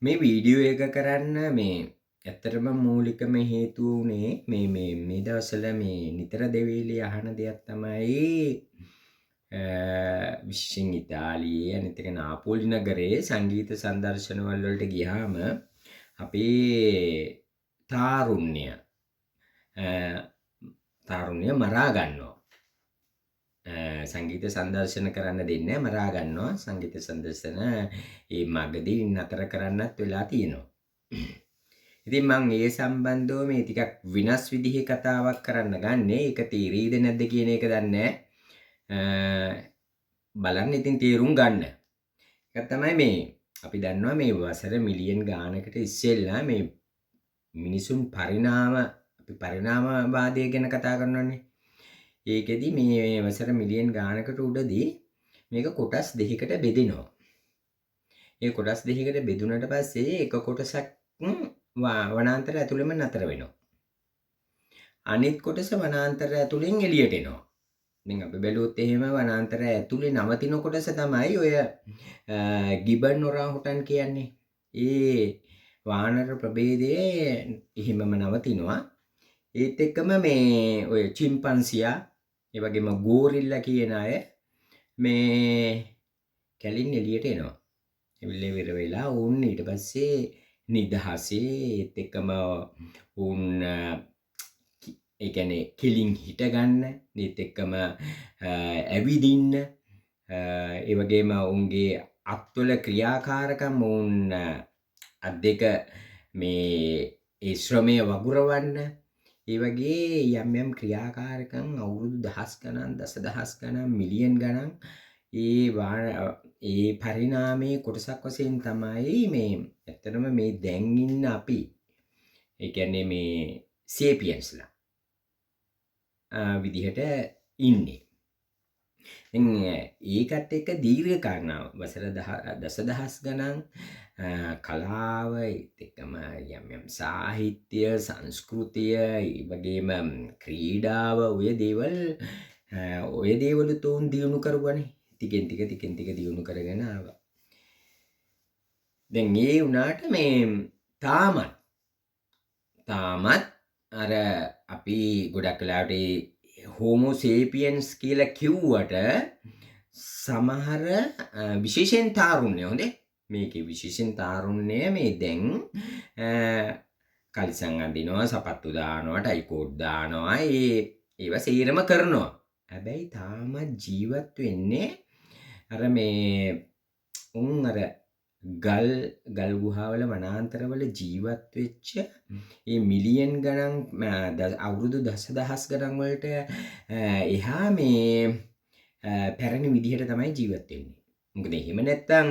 මේ වීඩියෝ එක කරන්න මේ ඇත්තටම මූලිකම හේතුව උනේ මේ දවස්වල මේ නිතර දෙවිලේ අහන දෙයක් තමයි විශේෂයෙන් ඉතාලියේ අනිත් එක නාපෝලි නගරයේ සංගීත සංදර්ශනවල වලට ගියාම අපේ තාරුණ්‍ය මරා ගන්නවා. සංගීත සංදර්ශන කරන්න දෙන්නේ මරා ගන්නවා. සංගීත සංදර්ශන ඒ මගදී නතර කරන්නත් වෙලා තියෙනවා. ඉතින් මම ඒ සම්බන්ධව මේ ටිකක් විනාශ විදිහේ කතාවක් කරන්න ගන්නේ. ඒක තීරීද නැද්ද කියන එක දන්නේ බලන්න ඉතින් තීරුම් ගන්න. ඒක තමයි මේ අපි දන්නවා මේ වසර මිලියන් ගානකට ඉස්සෙල්ලා මේ මිනිසුන් පරිණාමවාදය ගැන කතා කරනවානේ. ඒකෙදි මේ වසර මිලියන් ගානකට උඩදී මේක කොටස් දෙකකට බෙදෙනවා. ඒ කොටස් දෙකකට බෙදුනට පස්සේ එක කොටසක් වනාන්තර ඇතුළෙම නතර වෙනවා. අනිත් කොටස වනාන්තර ඇතුළෙන් එළියට එනවා. දැන් අපි බැලුවොත් එහෙම වනාන්තර ඇතුළේ නවතින කොටස තමයි ඔය ගිබන් ඔරාහුටන් කියන්නේ. ඒ වානර ප්‍රභේදයේ එහෙමම නවතිනවා. ඒත් එක්කම මේ ඔය චිම්පන්සියා ඒ වගේම ගෝරිල්ලා කියන අය මේ කැලින් එළියට එනවා. එවිල්ල ඉවර වෙලා උන් ඊට පස්සේ නිදහසේ ඒත් එක්කම උන් ඒ කියන්නේ කෙලින් හිට ගන්න ඒත් එක්කම ඇවිදින්න ඒ වගේම උන්ගේ අත්වල ක්‍රියාකාරකම් උන් අත් දෙක මේ ඒ ශ්‍රමය වගුරවන්න ඒ වගේ යම් ක්‍රියාකාරකම් අවුරුදු දහස් ගණන් දසදහස් ගණන් මිලියන් ගණන් ඒ පරිණාමයේ කොටසක් වශයෙන් තමයි මේ ඇත්තටම මේ දැන් ඉන්න අපි ඒ කියන්නේ මේ සේපියන්ස්ලා විදිහට ඉන්නේ. දැන් ඒකත් එක්ක දීර්ඝ කාරණාව වසර දසදහස් ගණන් කලාව ඒත් එක්කම යම් සාහිත්‍ය සංස්කෘතිය ඒ වගේම ක්‍රීඩාව ඔය දේවල් තෝන් දියුණු කරුවානේ. ටිකෙන් ටික දියුණු කරගෙන ආවා. දැන් ඒ වුණාට මේ තාමත් අර අපි ගොඩක් වෙලාවට හෝමෝ සේපියන්ස් කියලා කිව්වට සමහර විශේෂයෙන් තාරුණ්‍ය හොඳේ මේකේ විශේෂයෙන් තාරුණ්‍ය මේ දැන් කලිසම් අඳිනවා සපත්තු දානවා ටයිකෝඩ් දානවා ඒව සේරම කරනවා. හැබැයි තාමත් ජීවත් වෙන්නේ අර මේ අර ගල් ගුහාවල වනාන්තරවල ජීවත් වෙච්ච මේ මිලියන් ගණන් අවුරුදු දසදහස් ගණන් වලට එහා මේ පැරණි විදිහට තමයි ජීවත් වෙන්නේ. මොකද එහෙම නැත්තම්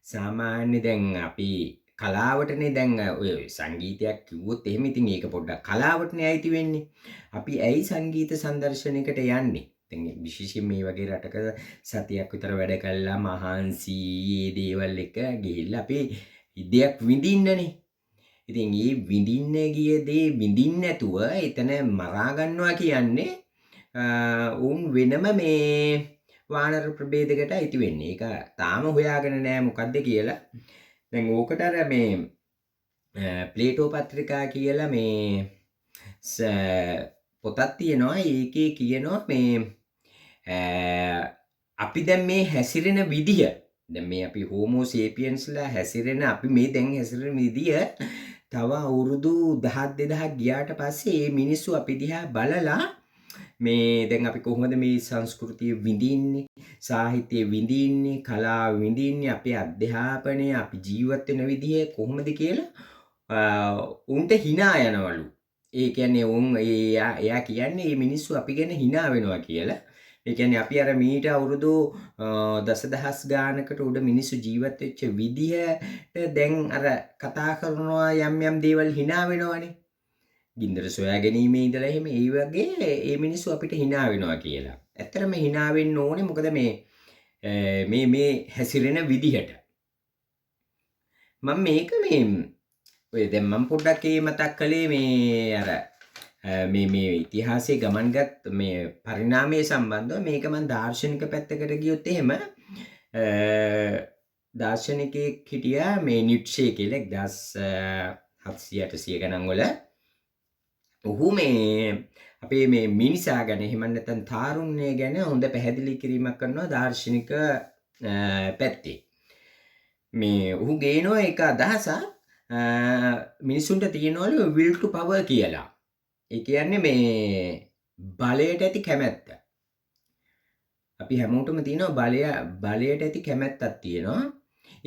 සාමාන්‍ය දැන් අපි කලාවටනේ දැන් ඔය සංගීතයක් කිව්වොත් එහෙම ඉතින් ඒක පොඩ්ඩක් කලාවටනේ අයිති වෙන්නේ. අපි ඇයි සංගීත සංදර්ශනයකට යන්නේ? විශේෂයෙන් මේ වගේ රටක සතියක් විතර වැඩ කළා මහන්සි දේවල් එක ගිහිල්ලා අපි ඉදයක් විඳින්නනේ. ඉතින් මේ විඳින්න ගිය දේ විඳින්න නැතුව එතන මරා ගන්නවා කියන්නේ උන් වෙනම මේ වානර ප්‍රභේදයකට අයිති වෙන්නේ. ඒක තාම හොයාගෙන නැහැ මොකද්ද කියලා. දැන් ඕකට අර මේ ප්ලේටෝ පත්‍රිකා කියලා මේ පොතක් තියෙනවා. ඒකේ කියනවා මේ අපි දැන් මේ හැසිරෙන විදිය දැන් මේ අපි හෝමෝ සේපියන්ස්ලා හැසිරෙන අපි මේ දැන් හැසිරෙන විදිය තව අවුරුදු 1000 2000 ගියාට පස්සේ මේ මිනිස්සු අපි දිහා බලලා මේ දැන් අපි කොහොමද මේ සංස්කෘතිය විඳින්නේ සාහිත්‍ය විඳින්නේ කලාව විඳින්නේ අපේ අධ්‍යාපනය අපි ජීවත් වෙන විදිය කොහොමද කියලා උන්ට hina යනවලු. ඒ කියන්නේ එයා කියන්නේ මේ මිනිස්සු අපි ගැන hina වෙනවා කියලා. ඒ කියන්නේ අපි අර මීට අවුරුදු දසදහස් ගානකට උඩ මිනිස්සු ජීවත් වෙච්ච විදිහට දැන් අර කතා කරනවා යම් දේවල් hina වෙනවනේ. ගින්දර සොයා ගැනීමේ ඉඳලා එහෙම ඒ වගේ මේ මිනිස්සු අපිට hina වෙනවා කියලා. ඇත්තටම hina වෙන්න ඕනේ මොකද මේ හැසිරෙන විදිහට. මම මේක ඔය දැන් මම පොඩ්ඩක් මතක් කළේ මේ අර මේ ඉතිහාසයේ ගමන්ගත් මේ පරිණාමයේ සම්බන්ධව මේක මම දාර්ශනික පැත්තකට ගියොත් එහෙම දාර්ශනිකයෙක් හිටියා මේ නිට්ෂේ කියලා 1700-800 ගණන් වල. ඔහු මේ අපේ මේ මිනිසා ගැන එහෙම නැත්නම් තාරුණ්‍ය ගැන හොඳ පැහැදිලි කිරීමක් කරනවා දාර්ශනික පැත්තේ. මේ ඔහු ගේනවා එක අදහසක් මිනිසුන්ට තියෙනවලු will to power කියලා. ඒ කියන්නේ මේ බලයට ඇති කැමැත්ත. අපි හැමෝටම තියෙනවා බලයට ඇති කැමැත්තක් තියෙනවා.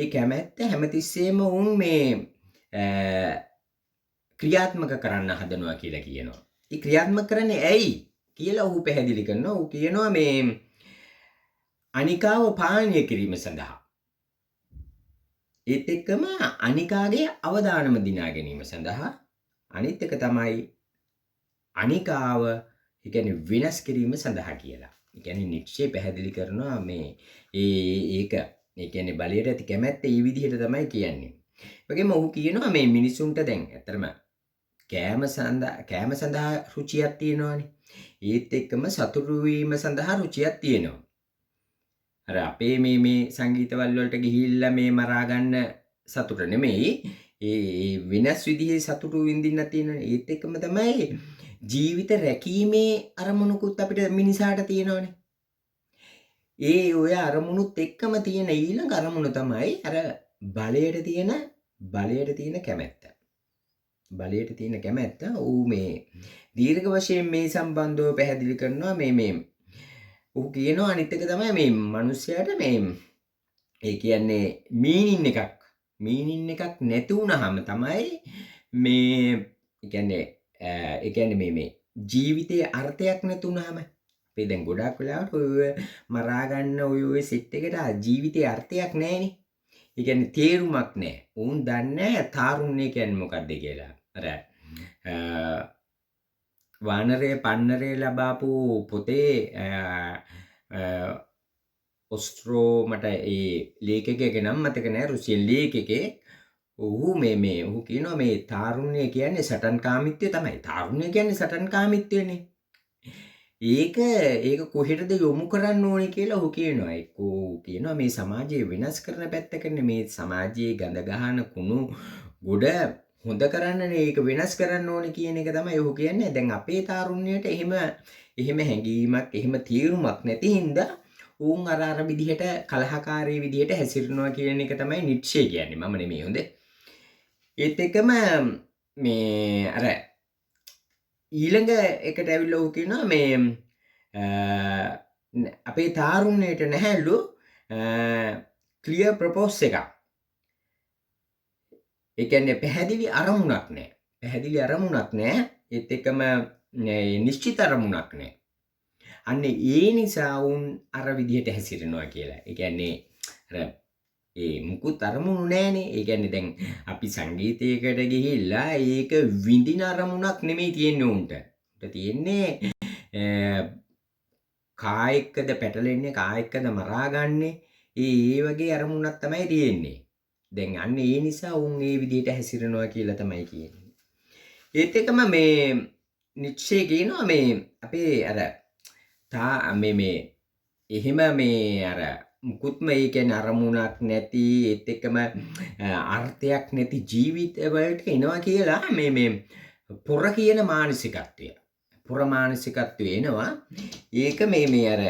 ඒ කැමැත්ත හැමතිස්සෙම උන් මේ ක්‍රියාත්මක කරන්න හදනවා කියලා කියනවා. ඒ ක්‍රියාත්මක කරන්නේ ඇයි කියලා ඔහු පැහැදිලි කරනවා. ඔහු කියනවා මේ අනිකාව පාලනය කිරීම සඳහා. ඒත් එක්කම අනිකාගේ අවදානම දිනා ගැනීම සඳහා. අනිත් එක තමයි අනිකාව ඒ කියන්නේ විනාශ කිරීම සඳහා කියලා. ඒ කියන්නේ නික්ෂේ පැහැදිලි කරනවා මේ ඒක ඒ කියන්නේ බලයට ඇති කැමැත්ත මේ විදිහට තමයි කියන්නේ. වගේම ඔහු කියනවා මේ මිනිසුන්ට දැන් ඇත්තටම කෑම සඳහා රුචියක් තියෙනවානේ. ඒත් එක්කම සතුටු වීම සඳහා රුචියක් තියෙනවා. අර අපේ මේ සංගීතවල වලට ගිහිල්ලා මේ මරා ගන්න සතුට නෙමෙයි. ඒ වෙනස් විදිහේ සතුටු විඳින්න තියෙනනේ. ඒත් එක්කම තමයි ජීවිත රැකීමේ අරමුණකුත් අපිට මිනිසාට තියෙනවනේ. ඒ ඔය අරමුණුත් එක්කම තියෙන ඊළඟ අරමුණ තමයි අර බලයට තියෙන කැමැත්ත. බලයට තියෙන කැමැත්ත ඌ මේ දීර්ඝ වශයෙන් මේ සම්බන්ධව පැහැදිලි කරනවා මේ ඌ කියනවා අනිත් එක තමයි මේ මිනිස්යාට මේ ඒ කියන්නේ මීනින් එකක් නැති වුනහම තමයි මේ ඒ කියන්නේ මේ ජීවිතයේ අර්ථයක් නැති වුනහම අපි දැන් ගොඩක් වෙලාවට ඔය මරා ගන්න ඔය සෙට් එකට ජීවිතයේ අර්ථයක් නැහැනේ. ඒ කියන්නේ තේරුමක් නැහැ. උන් දන්නේ තාරුණ්‍ය කියන්නේ මොකක්ද කියලා. අර වානරේ පන්නරේ ලබාපු පොතේ ඔස්ට්‍රෝ මට ඒ ලේඛකයාගේ නම මතක නැහැ. රුසියන් ලේඛකයෙක්. ඔහු ඔහු කියනවා මේ තාරුණ්‍ය කියන්නේ සටන්කාමීත්වය තමයි. තාරුණ්‍ය කියන්නේ සටන්කාමීත්වයනේ. ඒක කොහෙටද යොමු කරන්න ඕනේ කියලා ඔහු කියනවා. ඔහු කියනවා මේ සමාජය වෙනස් කරන පැත්තකනේ මේ සමාජයේ ගඳ ගහන කුණු ගොඩ හොඳ කරන්නනේ ඒක වෙනස් කරන්න ඕනේ කියන එක තමයි ඔහු කියන්නේ. දැන් අපේ තාරුණ්‍යයට එහෙම හැඟීමක් එහෙම තීරුමක් නැති හින්දා උන් අර විදිහට කලහකාරී විදිහට හැසිරෙනවා කියන එක තමයි නිට්ෂේ කියන්නේ. මම නෙමෙයි හොඳේ. ඒත් එකම මේ අර ඊළඟ එකට ඇවිල්ලා ඔහු කියනවා මේ අපේ තාරුණ්‍යයට නැහැලු ක්ලියර් ප්‍රොපෝස් එකක්. ඒ කියන්නේ පැහැදිලි අරමුණක් නැහැ. ඒත් එකම නිශ්චිත අරමුණක් නැහැ. අන්න ඒ නිසා වුන් අර විදිහට හැසිරෙනවා කියලා. ඒ කියන්නේ අර ඒ මුකුත් අරමුණු නැහනේ. ඒ කියන්නේ දැන් අපි සංගීතයකට ගිහිල්ලා ඒක විඳින අරමුණක් නෙමෙයි තියෙන්නේ උන්ට. උන්ට තියෙන්නේ කායකද පැටලෙන්නේ කායකද මරාගන්නේ ඒ වගේ අරමුණක් තමයි තියෙන්නේ. දැන් අන්න ඒ නිසා උන් මේ විදිහට හැසිරෙනවා කියලා තමයි කියන්නේ. ඒත් එකම මේ නිට්ෂේ කියනවා මේ අපේ අර එහෙම මේ අර මුකුත්ම ඒ කියන්නේ අරමුණක් නැති ඒත් එක්කම අර්ථයක් නැති ජීවිතවලට එනවා කියලා මේ පොර කියන මානසිකත්වය. පොර මානසිකත්වය එනවා. ඒක මේ අර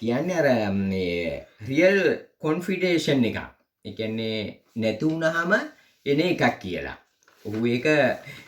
කියන්නේ අර මේ රියල් කොන්ෆිඩේෂන් එකක්. ඒ කියන්නේ නැති වුනහම එන එකක් කියලා. ඔහු ඒක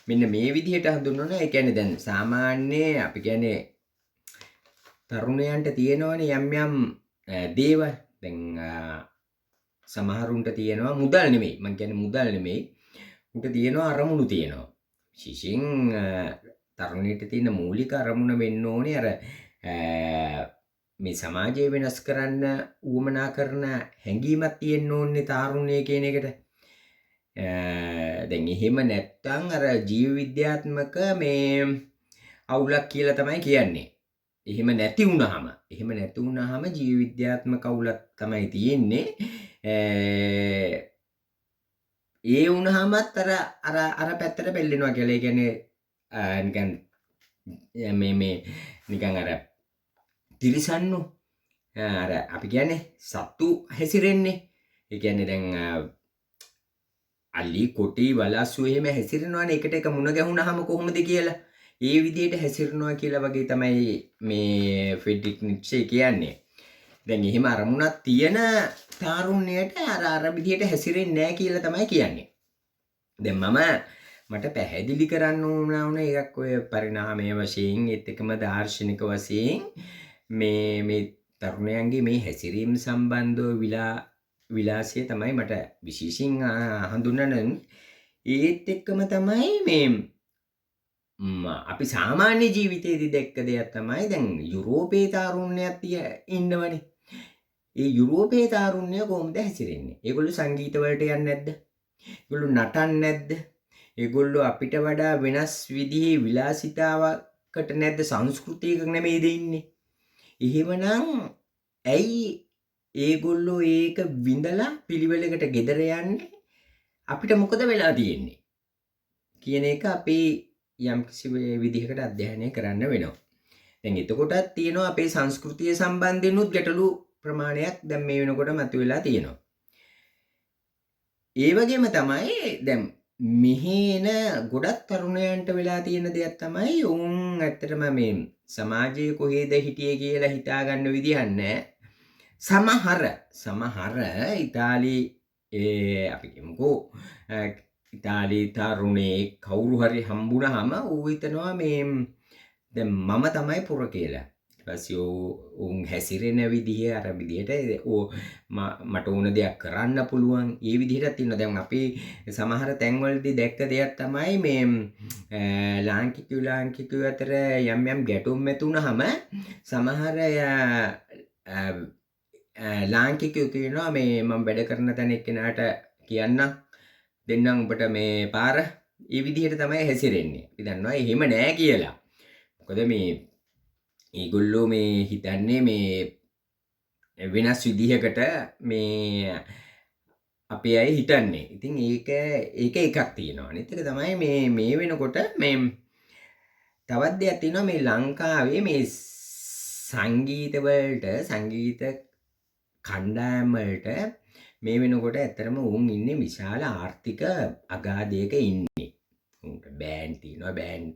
මෙන්න මේ විදිහට හඳුන්වනවා. ඒ කියන්නේ දැන් සාමාන්‍ය අපි කියන්නේ තරුණයන්ට තියෙනවනේ යම් දේවල්. දැන් සමහරුන්ට තියෙනවා මුදල් නෙමෙයි. මං කියන්නේ මුදල් නෙමෙයි. උන්ට තියෙනවා අරමුණු තියෙනවා. විශේෂයෙන් තරුණයට තියෙන මූලික අරමුණ වෙන්න ඕනේ අර මේ සමාජය වෙනස් කරන්න උවමනා කරන හැඟීමක් තියෙන්න ඕනේ තාරුණ්‍ය කියන එකට. දැන් එහෙම නැත්තම් අර ජීව විද්‍යාත්මක මේ අවුලක් කියලා තමයි කියන්නේ. එහෙම නැති වුනහම ජීව විද්‍යාත්මක අවුලක් තමයි තියෙන්නේ. ඒ වුනහමත් අර පැත්තට පෙළෙනවා කියලා. ඒ කියන්නේ නිකන් මේ නිකන් අර තිරිසන්නු අර අපි කියන්නේ සත්තු හැසිරෙන්නේ. ඒ කියන්නේ දැන් අලි කොටි වලස්සු එහෙම හැසිරෙනවානේ එකට එක මුණ ගැහුනහම කොහොමද කියලා. ඒ විදිහට හැසිරෙනවා කියලා වගේ තමයි මේ ෆ්‍රෙඩරික් නිට්ෂේ කියන්නේ. දැන් එහෙම අරමුණක් තියෙන තාරුණ්‍යයට අර විදිහට හැසිරෙන්නේ නැහැ කියලා තමයි කියන්නේ. දැන් මට පැහැදිලි කරන්න ඕන එකක් ඔය පරිණාමයේ වශයෙන් ඒත් එකම දාර්ශනික වශයෙන් මේ තරුණයන්ගේ මේ හැසිරීම සම්බන්ධව විලාසය තමයි මට විශේෂයෙන් හඳුන්වන්න. ඒත් එක්කම තමයි මේ අපි සාමාන්‍ය ජීවිතයේදී දැක්ක දෙයක් තමයි දැන් යුරෝපයේ තාරුණ්‍යයක් ඉන්නවනේ. ඒ යුරෝපයේ තාරුණ්‍ය කොහොමද හැසිරෙන්නේ? ඒගොල්ලෝ සංගීත වලට යන්නේ නැද්ද? ඒගොල්ලෝ නටන්නේ නැද්ද? ඒගොල්ලෝ අපිට වඩා වෙනස් විදිහේ විලාසිතාවකට නැද්ද? සංස්කෘතියක නෙමෙයිද ඉන්නේ? එහෙමනම් ඇයි ඒගොල්ලෝ ඒක විඳලා පිළිවෙලකට ගෙදර යන්නේ? අපිට මොකද වෙලා තියෙන්නේ? කියන එක අපි යම්කිසි විදිහකට අධ්‍යයනය කරන්න වෙනවා. දැන් එතකොටත් තියෙනවා අපේ සංස්කෘතිය සම්බන්ධෙනුත් ගැටලු ප්‍රමාණයක් දැන් මේ වෙනකොට මතුවලා තියෙනවා. ඒ වගේම තමයි දැන් මෙහි එන ගොඩක් තරුණයන්ට වෙලා තියෙන දෙයක් තමයි උන් ඇත්තටම මේ සමාජයේ කොහෙද හිටියේ කියලා හිතා ගන්න විදිහක් නැහැ. සමහර ඉතාලි අපි කියමුකෝ ඉතාලි තරුණේ කවුරු හරි හම්බුනහම ඌ හිතනවා මේ දැන් මම තමයි පුර කියලා. ඊට පස්සේ උන් හැසිරෙන විදිහ අර විදිහට මට ඕන දෙයක් කරන්න පුළුවන්. ඒ විදිහටත් ඉන්නවා. දැන් අපි සමහර තැන්වලදී දැක්ක දෙයක් තමයි මේ ලාංකිකයෝ අතර යම් ගැටුම් ඇති වුනහම සමහර ලාංකිකයෝ කියනවා මේ මම වැඩ කරන තැන එක්කෙනාට කියන්නම් දෙන්නම් ඔබට මේ පාර. ඒ විදිහට තමයි හැසිරෙන්නේ. අපි දන්නවා එහෙම නෑ කියලා. මොකද මේ ඒගොල්ලෝ මේ හිතන්නේ මේ වෙනස් විදිහකට මේ අපේ අය හිතන්නේ. ඉතින් ඒක එකක් තියෙනවා. අනිත් එක තමයි මේ වෙනකොට මේ තවත් දෙයක් තියෙනවා මේ ලංකාවේ මේ සංගීත කණ්ඩායම් වලට මේ වෙනකොට ඇත්තටම උන් ඉන්නේ විශාල ආර්ථික අගාධයක ඉන්නේ. උන්ට බෑන්ඩ් තියෙනවා. බෑන්ඩ්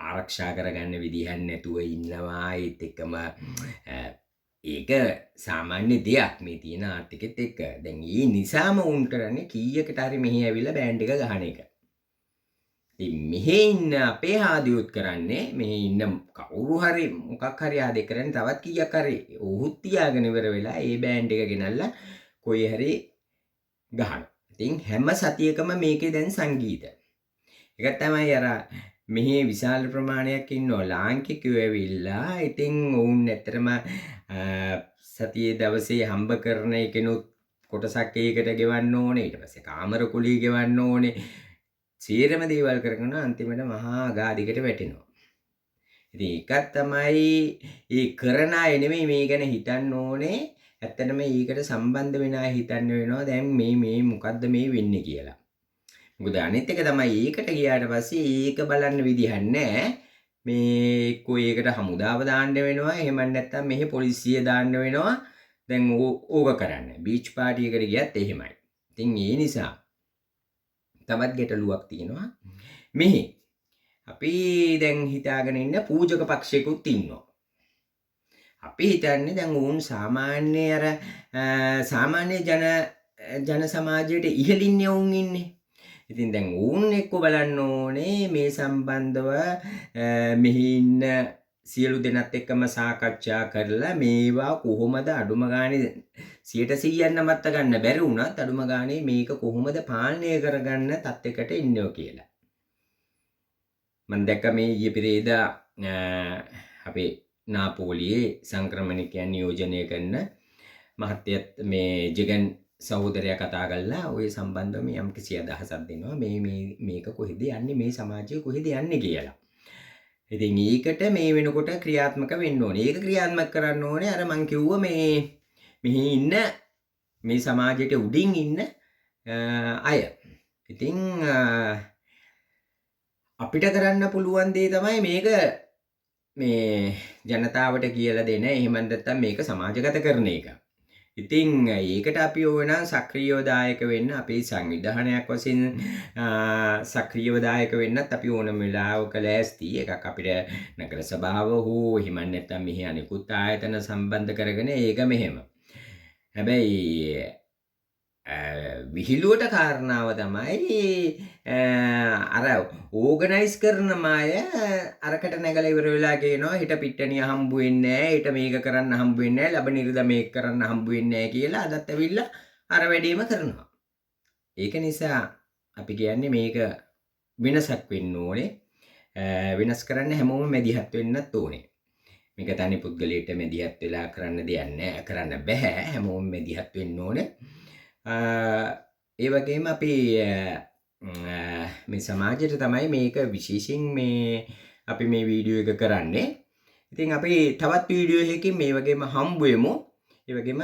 ආරක්ෂා කරගන්න විදිහක් නැතුව ඉන්නවා. ඒත් එක්කම ඒක සාමාන්‍ය දෙයක් මේ තියෙන ආර්ථිකෙත් එක්ක. දැන් ඒ නිසාම උන් කරන්නේ කීයකට හරි මෙහි ඇවිල්ලා බෑන්ඩ් එක ගහන එක. ඉතින් මෙහි ඉන්න අපේ හාදියොත් කරන්නේ මෙහි ඉන්න කවුරු හරි මොකක් හරි ආදේ කරන්නේ තවත් කීයක් හරි උහුත් තියාගෙන ඉවර වෙලා ඒ බෑන්ඩ් එක ගෙනල්ලා කොයි හරි ගහනවා. ඉතින් හැම සතියකම මේකේ දැන් සංගීත. ඒක තමයි අර මෙහි විශාල ප්‍රමාණයක් ඉන්නවා ලාංකිකයෝ ඇවිල්ලා. ඉතින් වුන් ඇත්තටම සතියේ දවසේ හම්බ කරන එකනොත් කොටසක් ඒකට ගෙවන්න ඕනේ. ඊට පස්සේ කාමර කුලී ගෙවන්න ඕනේ. සීරම දේවල් කරගෙන අන්තිමට මහා ගාදිකට වැටෙනවා. ඉතින් ඒකත් තමයි ඒ කරන අය නෙමෙයි මේ ගැන හිතන්න ඕනේ. ඇත්තටම ඒකට සම්බන්ධ වෙන අය හිතන්න වෙනවා දැන් මේ මොකද්ද මේ වෙන්නේ කියලා. මොකද අනිත් එක තමයි ඒකට ගියාට පස්සේ ඒක බලන්න විදිහක් නැහැ. මේ එක්කෝ ඒකට හමුදාව දාන්න වෙනවා. එහෙම නැත්නම් මෙහි පොලිසිය දාන්න වෙනවා. දැන් ඕක කරන්න. බීච් පාටි එකට ගියත් එහෙමයි. ඉතින් ඒ නිසා තවත් ගැටලුවක් තියෙනවා. මෙහි අපි දැන් හිතාගෙන ඉන්න පූජක පක්ෂයකුත් ඉන්නවා. අපි හිතන්නේ දැන් උන් සාමාන්‍ය ජන සමාජයට ඉහළින්නේ උන් ඉන්නේ. ඉතින් දැන් උන් එක්ක බලන්න ඕනේ මේ සම්බන්ධව මෙහි ඉන්න සියලු දෙනාත් එක්කම සාකච්ඡා කරලා මේවා කොහොමද අඩුම ගානේ 100% නමත්ත ගන්න බැරි වුණත් අඩුම ගානේ මේක කොහොමද පාලනය කරගන්න තත්යකට ඉන්නෝ කියලා. මම දැක්ක මේ ඊයේ පෙරේදා අපේ නාපෝලියේ සංක්‍රමණිකයන් නියෝජනය කරන මහත්යත් මේ ජගන් සහෝදරයා කතා කරලා ওই සම්බන්ධව මේ යම්කිසි අදහසක් දෙනවා මේක කොහෙද යන්නේ මේ සමාජය කොහෙද යන්නේ කියලා. ඉතින් ඒකට මේ වෙනකොට ක්‍රියාත්මක වෙන්න ඕනේ. ඒක ක්‍රියාත්මක කරන්න ඕනේ අර මං කිව්ව මෙහි ඉන්න මේ සමාජයට උඩින් ඉන්න අය. ඉතින් අපිට කරන්න පුළුවන් දේ තමයි මේක මේ ජනතාවට කියලා දෙන එහෙම නැත්නම් මේක සමාජගත කරන එක. ඉතින් ඒකට අපි ඕන සක්‍රීයව දායක වෙන්න අපේ සංවිධානයක් වශයෙන් සක්‍රීයව දායක වෙන්නත් අපි ඕනම වෙලාවක ලෑස්ති. එකක් අපිට නගර සභාව හෝ එහෙම නැත්නම් මෙහි අනිකුත් ආයතන සම්බන්ධ කරගෙන ඒක මෙහෙම. හැබැයි විහිළුවට කාරණාව තමයි අර ඕගනයිස් කරන මාය අරකට නැගලා ඉවර වෙලා කියනවා හිට පිට්ටනිය හම්බ වෙන්නේ නැහැ හිට මේක කරන්න හම්බ වෙන්නේ නැහැ ලබ නිරද මේක කරන්න හම්බ වෙන්නේ නැහැ කියලා අදත් ඇවිල්ලා අර වැඩේම කරනවා. ඒක නිසා අපි කියන්නේ මේක වෙනසක් වෙන්න ඕනේ. වෙනස් කරන්න හැමෝම මැදිහත් වෙන්නත් ඕනේ. මේක තනි පුද්ගලයෙක්ට මැදිහත් වෙලා කරන්න දෙයක් නැහැ. කරන්න බෑ. හැමෝම මැදිහත් වෙන්න ඕනේ. ඒ වගේම අපි මේ සමාජයට තමයි මේක විශේෂයෙන් මේ අපි මේ වීඩියෝ එක කරන්නේ. ඉතින් අපි තවත් වීඩියෝ එකකින් මේ වගේම හම්බ වෙමු. ඒ වගේම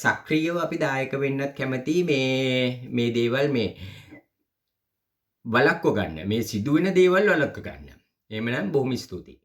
සක්‍රීයව අපි දායක වෙන්නත් කැමති මේ දේවල් මේ වළක්ව ගන්න. මේ සිදුවෙන දේවල් වළක්ව ගන්න. එහෙමනම් බොහොම ස්තුතියි.